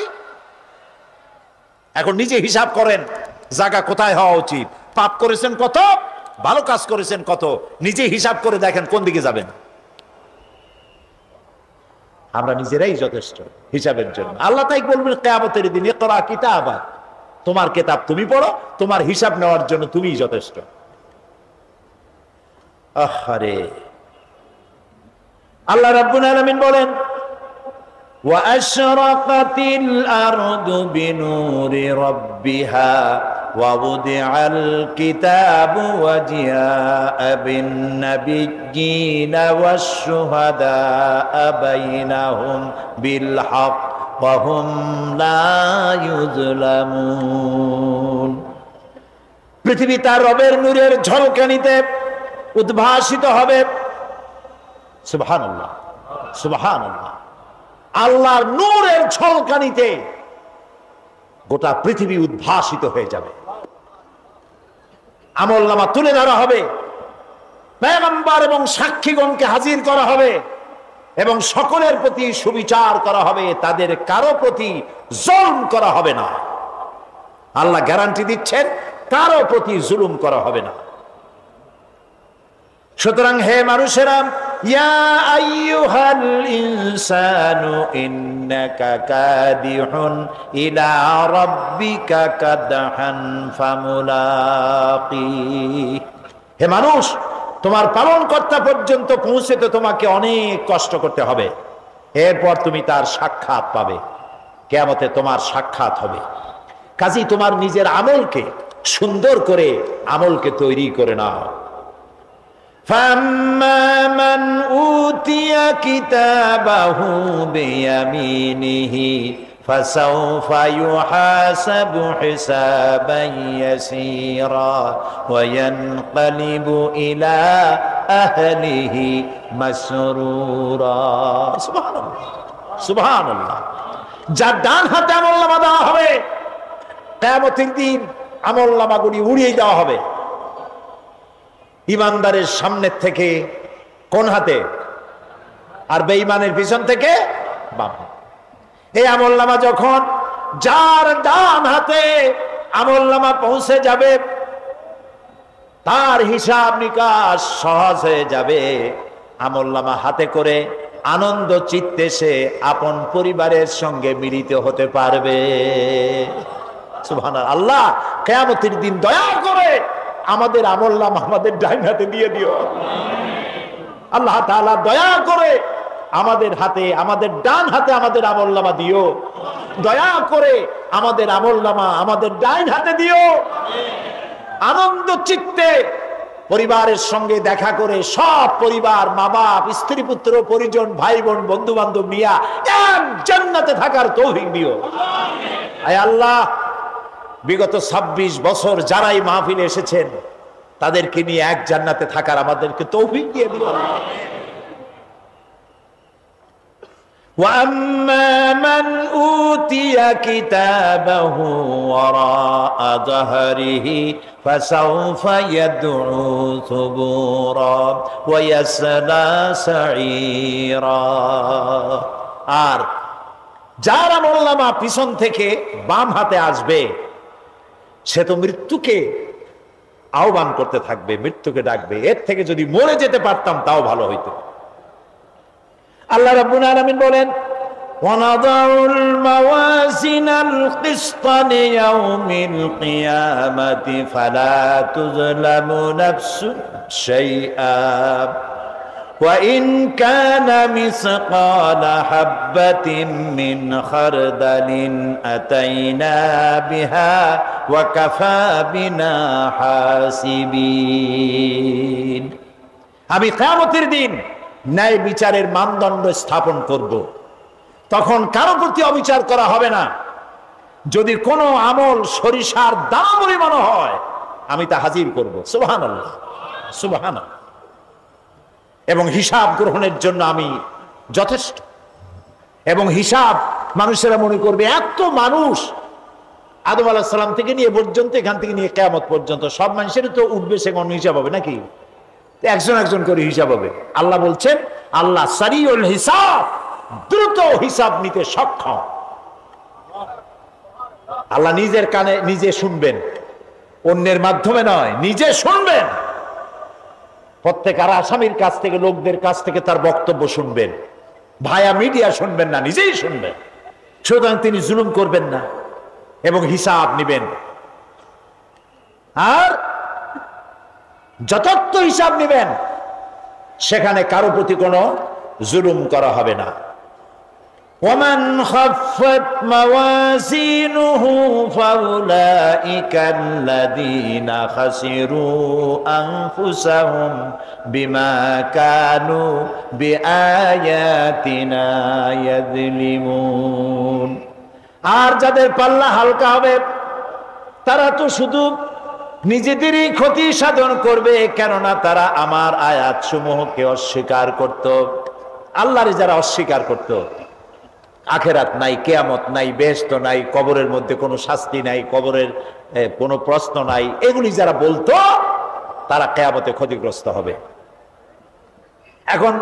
এখন নিজে হিসাব করেন জায়গা কোথায় হওয়া উচিত, পাপ করেছেন কত, ভালো কাজ করেছেন কত, নিজে হিসাব করে দেখেন কোন দিকে যাবেন। আমরা নিজেরাই যথেষ্ট হিসাবের জন্য। আল্লাহ তাই বলবেন কিয়ামতের দিন, ইকরা কিতাবাক, তোমার কিতাব তুমি পড়ো, তোমার হিসাব নেওয়ার জন্য তুমিই যথেষ্ট। আহারে, আল্লাহ রাব্বুল আলামিন বলেন, ওয়া আশরাকাতিল আরদু বিনুরি রাব্বিহা ওয়া wudi'al কিতাবু ওয়া জিআ'a বিন নাবিয়্যিনা ওয়াশ শুহাদা'a বাইনাহুম বিল হক ওয়া হুম লা ইউযলামুন। পৃথিবী তার রবের নূরের ঝলকানিতে উদ্ভাসিত হবে। সুবহানাল্লাহ, সুবহানাল্লাহ। আল্লাহর নূরের ঝলকানিতে গোটা পৃথিবী উদ্ভাসিত হয়ে যাবে। আমলনামা তুলে ধরা হবে, পয়গম্বর এবং সাক্ষীগণকে হাজির করা হবে, এবং সকলের প্রতি সুবিচার করা হবে, তাদের কারো প্রতি জুলুম করা হবে না। আল্লাহ গ্যারান্টি দিচ্ছেন কারো প্রতি জুলুম করা হবে না। সুতরাং হে মানুষেরা, ইয়া আইয়ুহাল ইনসানু ইন্নাকা কাদিহুন ইলা রাব্বিকা কাদহান ফামুলাকি। হে মানুষ, তোমার পালনকর্তা পর্যন্ত পৌঁছতে তোমাকে অনেক কষ্ট করতে হবে, এরপর তুমি তার সাক্ষাৎ পাবে। কিয়ামতে তোমার সাক্ষাৎ হবে। কাজেই তোমার নিজের আমলকে সুন্দর করে আমলকে তৈরি করে নাও। فَأَمَّا مَنْ أُوتِيَ كِتَابَهُ بِيَمِينِهِ فَسَوْفَ يُحَاسَبُ حِسَابًا يَسِيرًا وَيَنْقَلِبُ إِلَى أَهْلِهِ مَسْرُورًا। সুবহানাল্লাহ, সুবহানাল্লাহ। যার ডান হাতে আমলনামা দেওয়া হবে, কিয়ামতের দিন আমলনামাগুলি উড়িয়ে দেওয়া হবে। ইমানদারের সামনের থেকে কোন হাতে, আর বেঈমানের পিছন থেকে বাম হাতে। এই আমলনামা যখন যার ডান হাতে আমলনামা পৌঁছে যাবে, তার হিসাব নিকাশ সহজ হয়ে যাবে। আমলনামা হাতে করে আনন্দ চিত্তে সে আপন পরিবারের সঙ্গে মিলিত হতে পারবে। সুবহানাল্লাহ। আল্লাহ কিয়ামতের দিন দয়া করে আমাদের আমলনামা আমাদের ডান হাতে দিয়ে দিও। আল্লাহ তাআলা দয়া করে আমাদের হাতে, আমাদের ডান হাতে আমাদের আমলনামা দিও। দয়া করে আমাদের আমলনামা আমাদের ডান হাতে দিও। আনন্দ চিত্তে পরিবারের সঙ্গে দেখা করে সব পরিবার, মা বাপ, স্ত্রী পুত্র পরিজন, ভাই বোন, বন্ধু বান্ধব নিয়া এক জান্নাতে থাকার তৌফিক দিও। আয় আল্লাহ, বিগত 26 বছর যারাই মাহফিলে এসেছেন তাদেরকে নিয়ে এক জান্নাতে থাকার আমাদেরকে তৌফিক দিয়ে দিও। وَأَمَّا مَنْ أُوتِيَ كِتَابَهُ وَرَاءَ ظَهْرِهِ فَسَوْفَ يَدْعُو ثُبُورًا وَيَصْلَى سَعِيرًا। আর যার আমলনামা পিছন থেকে বাম হাতে আসবে, সে তো মৃত্যুকে আহ্বান করতে থাকবে, মৃত্যুকে ডাকবে। এর থেকে যদি মরে যেতে পারতাম তাও ভালো হইতো। আল্লাহ রাব্বুল আলামিন বলেন, وَنَضَعُ الْمَوَازِينَ الْقِسْطَ لِيَوْمِ الْقِيَامَةِ فَلَا تُظْلَمُ نَفْسٌ شَيْئًا وَإِنْ كَانَ مِثْقَالَ حَبَّةٍ مِّنْ خَرْدَلٍ أَتَيْنَا بِهَا وَكَفَى بِنَا حَاسِبِينَ। আমি কিয়ামতের দিন ন্যায় বিচারের মানদণ্ড স্থাপন করব। তখন কারো প্রতি অবিচার করা হবে না। যদি কোনো আমল সরিষার দানা পরিমাণ হয়, আমি তা হাজির করব। সুবহানাল্লাহ, সুবহানাল্লাহ। এবং হিসাব গ্রহণের জন্য আমি যথেষ্ট। এবং হিসাব মানুষেরা মনে করবে এত মানুষ, আদম আলাইহিস সালাম থেকে নিয়ে পর্যন্ত, এখান থেকে নিয়ে কিয়ামত পর্যন্ত সব মানুষের তো উঠবে সেখানে হিসাব হবে নাকি? একজন একজন করে হিসাব হবে। আল্লাহ বলছেন, আল্লাহ সারিউল হিসাব, দ্রুত হিসাব নিতে সক্ষম। আল্লাহ নিজের কানে নিজে শুনবেন, অন্যের মাধ্যমে নয়, নিজে শুনবেন। প্রত্যেক আর আসামির কাছ থেকে, লোকদের কাছ থেকে তার বক্তব্য শুনবেন। ভায়া মিডিয়া শুনবেন না, নিজেই শুনবেন। সুতরাং তিনি জুলুম করবেন না এবং হিসাব নিবেন। আর যথার্থ হিসাব নিবেন, সেখানে কারো প্রতি কোনো জুলুম করা হবে না। وَمَنْ خَفَّتْ مَوَازِينُهُ فَأُولَئِكَ الَّذِينَ خَسِرُوا أَنفُسَهُمْ بِمَا كَانُوا بِآيَاتِنَا يَظْلِمُونَ। আর যাদের পাল্লা হালকা হবে, তারা তো শুধু নিজেদেরই ক্ষতি সাধন করবে, কেননা তারা আমার আয়াত সমূহকে অস্বীকার করত। আল্লাহরে যারা অস্বীকার করত, আখেরাত নাই, কিয়ামত নাই, বেহেশত নাই, কবরের মধ্যে কোনো শাস্তি নাই, কবরের কোনো প্রশ্ন নাই, এগুলি যারা বলতো, তারা কিয়ামতে ক্ষতিগ্রস্ত হবে। এখন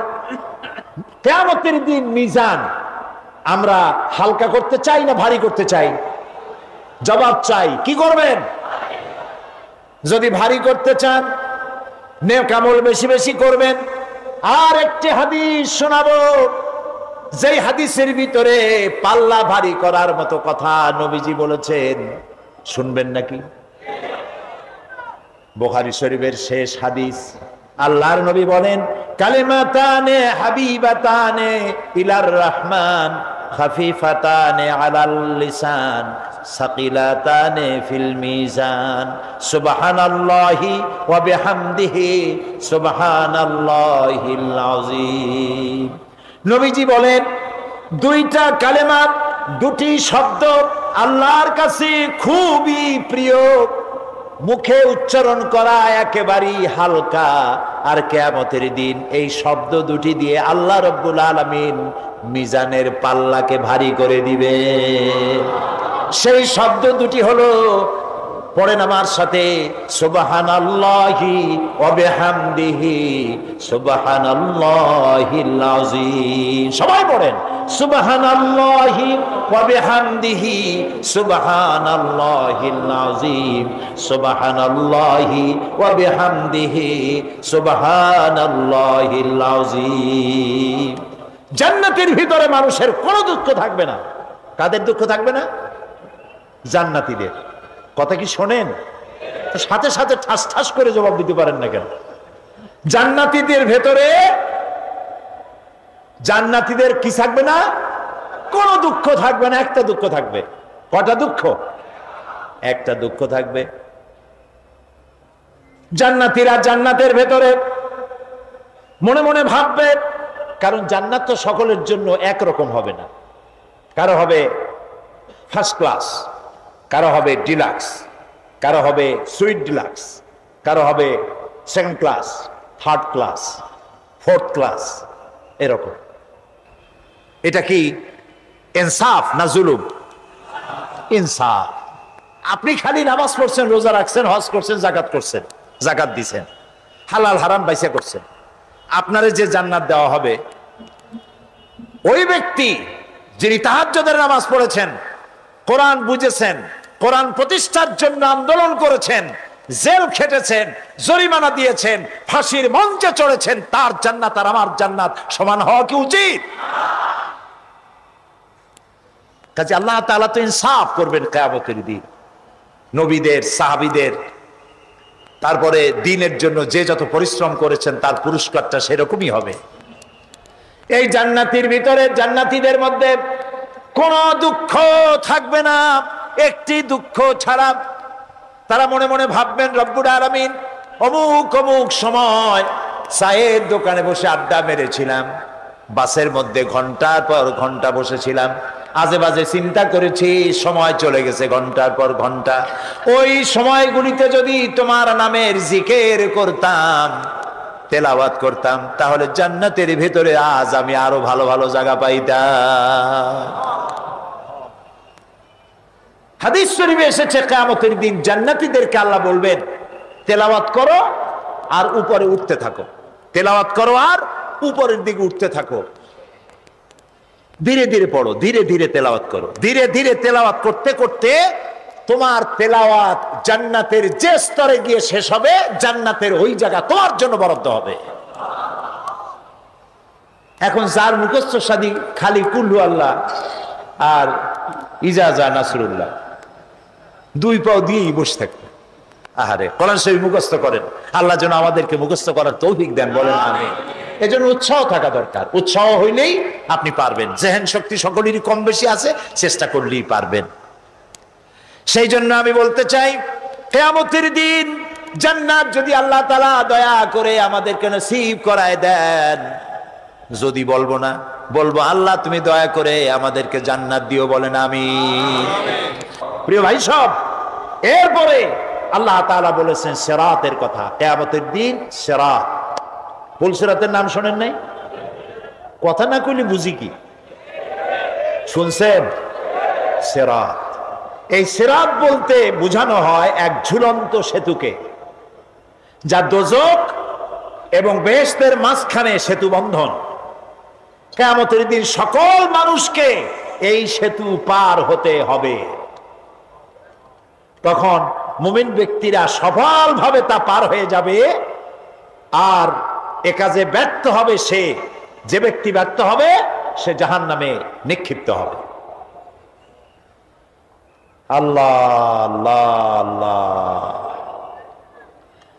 কিয়ামতের দিন মিজান আমরা হালকা করতে চাই না ভারী করতে চাই? জবাব চাই। কি করবেন? যদি ভারী করতে চান, নেক আমল বেশি বেশি করবেন। আর একটি হাদিস শোনাবো, যেই হাদিসের ভিতরে পাল্লা ভারী করার মতো কথা নবীজি বলেছেন। শুনবেন নাকি? বুখারী শরীফের শেষ হাদিস। আল্লাহর নবী বলেন, কালিমাতানে হাবিবাতানে ইলার রহমান খাফিফাতানে আলাল লিসান সাকিলাতানে ফিল মিজান সুবহানাল্লাহি ওয়া বিহামদিহি সুবহানাল্লাহিল আযীম। নবীজি বলেন দুইটা কালেমা, দুটি শব্দ আল্লাহর কাছে খুবই প্রিয়, মুখে উচ্চারণ করা একেবারেই হালকা, আর কিয়ামতের দিন এই শব্দ দুটি দিয়ে আল্লাহ রাব্বুল আলামিন মিজানের পাল্লাকে ভারী করে দিবে। সেই শব্দ দুটি হলো, পড়েন আমার সাথে, সুবহানাল্লাহি ওয়া বিহামদিহি সুবহানাল্লাহিল আযীম। সবাই পড়েন সুবহানাল্লাহি ওয়া বিহামদিহি সুবহানাল্লাহিল আযীম সুবহানাল্লাহি ওয়া বিহামদিহি সুবহানাল্লাহিল আযীম। জান্নাতের ভিতরে মানুষের কোনো দুঃখ থাকবে না। কাদের দুঃখ থাকবে না? জান্নাতীদের। কথা কি শোনেন? সাথে সাথে ঠাস ঠাস করে জবাব দিতে পারেন না কেন? জান্নাতীদের ভেতরে জান্নাতীদের কি থাকবে না? কোনো দুঃখ থাকবে না। একটা দুঃখ থাকবে। কটা দুঃখ? একটা দুঃখ থাকবে। জান্নাতীরা জান্নাতের ভেতরে মনে মনে ভাববে, কারণ জান্নাত তো সকলের জন্য একরকম হবে না। কারো হবে ফার্স্ট ক্লাস, কারো হবে ডিলাক্স, কারো হবে সুইট ডিলাক্স, কারো হবে second class, third class, fourth class, এরকম। এটা কি ইনসাফ না জুলুম? ইনসাফ। আপনি খালি নামাজ পড়ছেন, রোজা রাখছেন, হজ করছেন, যাকাত করছেন, যাকাত দিছেন, হালাল হারাম বাইসা করছেন, আপনারে যে জান্নাত দেওয়া হবে, ওই ব্যক্তি যিনি তাহাজ্জুদের নামাজ পড়েছেন, কোরআন বুঝেছেন, কোরআন প্রতিষ্ঠার জন্য আন্দোলন করেছেন, জেল খেটেছেন, জরিমানা দিয়েছেন, ফাঁসির মঞ্চে চড়েছেন, তার জান্নাত আর আমার জান্নাত সমান হওয়া কি উচিত? কাজে আল্লাহ তাআলা তো ইনসাফ করবেন কিয়ামতের দিন। নবীদের, সাহাবীদের, তারপরে দ্বীনের জন্য যে যত পরিশ্রম করেছেন তার পুরস্কারটা সেরকমই হবে। এই জান্নাতের ভিতরে জান্নাতীদের মধ্যে কোনো দুঃখ থাকবে না, একটি দুঃখ ছাড়া। তারা মনে মনে ভাববেন, রব্বুল আলামিন অমুক অমুক সময় চায়ের দোকানে বসে আড্ডা মেরেছিলাম, বাসের মধ্যে ঘন্টার পর ঘন্টা বসেছিলাম, আজে বাজে চিন্তা করেছি, সময় চলে গেছে ঘন্টার পর ঘন্টা। ওই সময়গুলিতে যদি তোমার নামের জিকির করতাম, তেলাওয়াত করতাম, তাহলে জান্নাতের ভিতরে আজ আমি আরো ভালো ভালো জায়গা পাইতাম। হাদিস শরীফে এসেছে কিয়ামতের দিন জান্নাতীদেরকে আল্লাহ বলবেন, তেলাওয়াত করো আর উপরে উঠতে থাকো, তেলাওয়াত করো আর উপরের দিকে উঠতে থাকো, ধীরে ধীরে পড়ো, ধীরে ধীরে তেলাওয়াত করো। ধীরে ধীরে তেলাওয়াত করতে করতে তোমার তেলাওয়াত জান্নাতের যে স্তরে গিয়ে শেষ হবে, জান্নাতের ওই জায়গা তোমার জন্য বরাদ্দ হবে। এখন যার মুখস্থ সাদি খালি কুল্লু আল্লাহ আর ইজাজা নাসরুল্লাহ, দুই পাও দিয়েই বসে থাকবে। আহারে, কোরআন শরীফ মুখস্থ করেন, আল্লাহ যেন আমাদেরকে মুখস্থ করার তৌফিক দেন, বলেন আমিন। এজন্য উৎসাহ থাকা দরকার। উৎসাহ হইলেই আপনি পারবেন। জেহেন শক্তি সকলেরই কম বেশি আছে, চেষ্টা করলেই পারবেন। সেই জন্য আমি বলতে চাই, কিয়ামতের দিন জান্নাত যদি আল্লাহ তাআলা দয়া করে আমাদেরকে নসিব করায় দেন, যদি বলবো না, বলবো আল্লাহ তুমি দয়া করে আমাদেরকে জান্নাত দিও, বলেন আমিন। প্রিয় ভাই সব, এরপরে আল্লাহ তাআলা বলেছেন সিরাতের কথা। কিয়ামতের দিন সিরাত, পুলসিরাতের নাম শোনেন নাই? কথা না কইলে বুঝি কি? শুনছেন? সিরাত। এই সিরাত বলতে বোঝানো হয় এক ঝুলন্ত সেতুকে, যা দোজখ এবং বেহেশতের মাঝখানে সেতু বন্ধন। কিয়ামতের দিন সকল মানুষকে এই সেতু পার হতে হবে। তখন মুমিন ব্যক্তিরা সফলভাবে তা পার হয়ে যাবে। আর এ কাজে ব্যর্থ হবে সে, যে ব্যক্তি ব্যর্থ হবে সে জাহান্নামে নিক্ষিপ্ত হবে। আল্লাহ আল্লাহ আল্লাহ।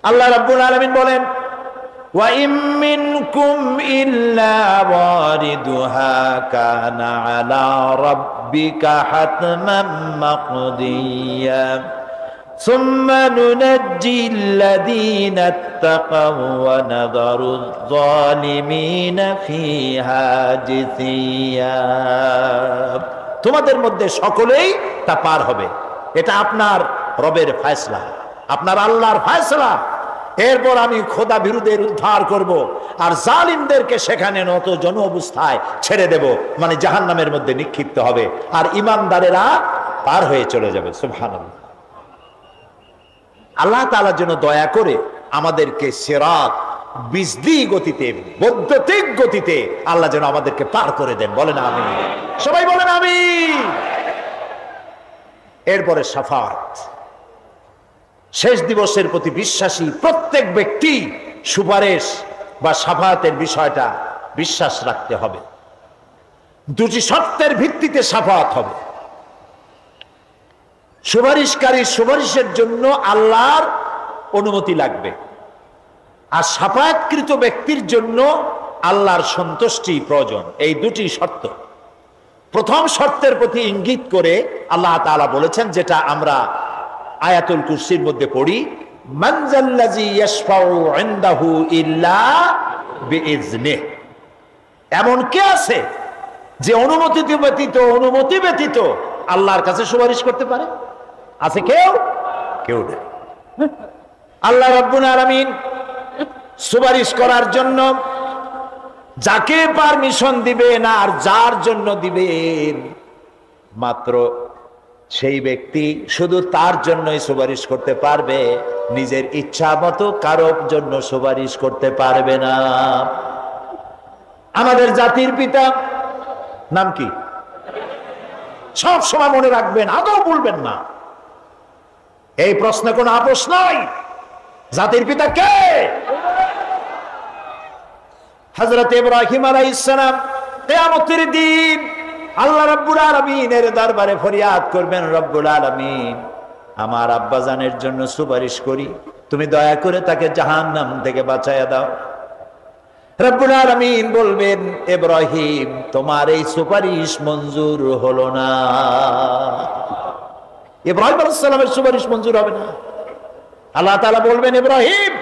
আল্লাহ রাব্বুল আলামিন বলেন, وَإِن مِّنكُمْ إِلَّا وَارِدُهَا كَانَ عَلَى رَبِّكَ حَتْمًا مَّقْضِيًّا ثُمَّ نُنَجِّي الَّذِينَ اتَّقَوْا وَنَذَرُ الظَّالِمِينَ فِيهَا جِثِيًّا। তোমাদের মধ্যে সকলেই তা পার হবে, এটা আপনার রবের ফয়সালা, আপনার আল্লাহর ফয়সালা। এরপর আমি খোদা বিরুদ্ধের উদ্ধার করব, আর জালিমদেরকে সেখানে নত জন অবস্থায় ছেড়ে দেব, মানে জাহান্নামের মধ্যে নিক্ষিপ্ত হবে, আর ইমানদারেরা পার হয়ে চলে যাবে। সুবহানাল্লাহ। আল্লাহ তাআলা যেন দয়া করে আমাদেরকে সিরাত বিজলি গতিতে, বৈদ্যুতিক গতিতে আল্লাহ যেন আমাদেরকে পার করে দেন। বলেন আমিন, সবাই বলেন আমিন। এরপরে শাফাত, শেষ দিবসের প্রতি বিশ্বাসী প্রত্যেক ব্যক্তি সুপারিশ বা শাফাতের বিষয়টা বিশ্বাস রাখতে হবে। দুটি শর্তের ভিত্তিতে শাফাত হবে। সুপারিশকারী সুপারিশের জন্য আল্লাহর অনুমতি লাগবে, আর শাফায়াতকৃত ব্যক্তির জন্য আল্লাহর সন্তুষ্টি প্রয়োজন। এই দুটি শর্ত। প্রথম শর্তের প্রতি ইঙ্গিত করে আল্লাহ তাআলা বলেছেন, যেটা আমরা আয়াতুল কুরসির মধ্যে পড়ি, মান যাল্লাযী ইয়াশফাউ ইনদাহু ইল্লা বিইজনিহি। এমন কে আছে যে অনুমতি ব্যতীত আল্লাহর কাছে সুপারিশ করতে পারে? আছে কেউ? কেউ নেই। আল্লাহ রাব্বুল আলামিন সুপারিশ করার জন্য যাকে পারমিশন দিবেন আর যার জন্য দিবেন, মাত্র সেই ব্যক্তি শুধু তার জন্যই সুপারিশ করতে পারবে, নিজের ইচ্ছা মতো কারোর জন্য সুপারিশ করতে পারবে না। আমাদের জাতির পিতা নাম কি? সব সময় মনে রাখবেন, আদৌ ভুলবেন না। এই প্রশ্নে কোনো আপোষ নাই। জাতির পিতা কে? হযরত ইব্রাহিম আলাইহিস সালাম কিয়ামতের দিন আল্লাহ রাব্বুল আলামিনের দরবারে ফরিয়াদ করবেন, রব্বুল আলামিন, আমার আব্বাজানের জন্য সুপারিশ করি, তুমি দয়া করে তাকে জাহান্নাম থেকে বাঁচায়া দাও। রব্বুল আলামিন বলবেন, ইব্রাহিম, তোমার এই সুপারিশ মঞ্জুর হলো না। ইব্রাহিম আলাইহিস সালামের সুপারিশ মঞ্জুর হবে না। আল্লাহ তাআলা বলবেন, ইব্রাহিম,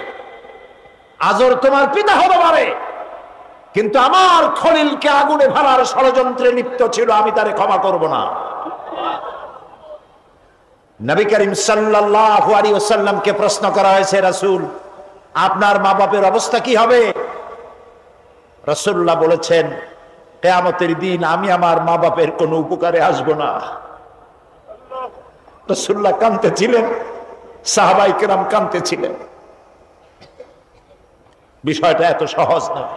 আজর তোমার পিতা হতে পারে, কিন্তু আমার খলিলকে আগুনে ফেলার ষড়যন্ত্রে লিপ্ত ছিল, আমি তারে ক্ষমা করব না। নবী করিম সাল্লাল্লাহু আলাইহি ওয়াসাল্লামকে প্রশ্ন করা হয়েছে, রাসূল, আপনার মা বাপের অবস্থা কি হবে? রাসূলুল্লাহ বলেছেন, কিয়ামতের দিন আমি আমার মা বাপের কোনো উপকারে আসব না। রাসূলুল্লাহ কাঁদতেছিলেন, সাহাবায়ে কেরাম কাঁদতেছিলেন। বিষয়টা এত সহজ নয়।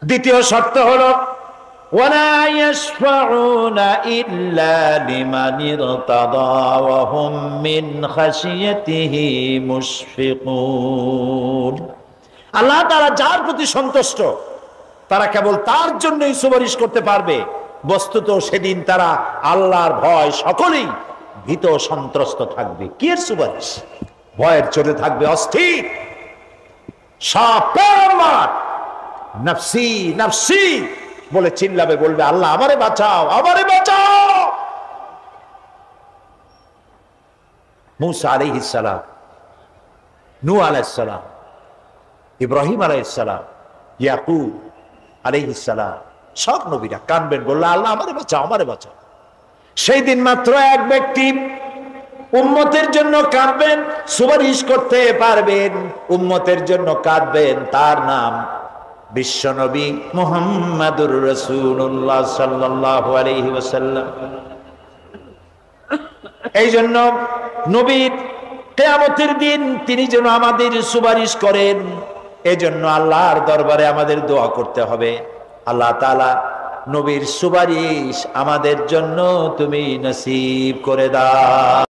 দ্বিতীয় শর্ত হলো, ওয়ালা ইয়াশফাউনা ইল্লা লিমান ইরতাদা ওয়া হুম মিন খাশিয়াতিহি মুশফিকুন। আল্লাহ তাআলা যার প্রতি সন্তুষ্ট, তারা কেবল তার জন্যই সুপারিশ করতে পারবে। বস্তুত সেদিন তারা আল্লাহর ভয় সকলেই ভীত সন্ত্রস্ত থাকবে। কি এর সুপারিশ? ভয়ের চোটে থাকবে, অস্থির, সাপামার নফসি নফসি বলে চিল্লাবে, বলবে, আল্লাহ আমারে বাঁচাও, আমারে বাঁচাও। মুসা আলাইহিস সালাম, নূহ আলাইহিস সালাম, ইব্রাহিম আলাইহিস সালাম, ইয়াকুব আলাইহিস সালাম, সব নবীরা কাঁদবেন, বললে, আল্লাহ আমারে বাঁচাও, আমারে বাঁচাও। সেই দিন মাত্র এক ব্যক্তি উম্মতের জন্য কাঁদবেন, সুপারিশ করতে পারবেন, উম্মতের জন্য কাঁদবেন, তার নাম বিশ্বনবী মুহাম্মাদুর রাসূলুল্লাহ সাল্লাল্লাহু আলাইহি ওয়াসাল্লাম। এই জন্য নবীর কিয়ামতের দিন তিনি যেন আমাদের সুপারিশ করেন, এজন্য আল্লাহর দরবারে আমাদের দোয়া করতে হবে, আল্লাহ তাআলা নবীর সুপারিশ আমাদের জন্য তুমি নসিব করে দাও।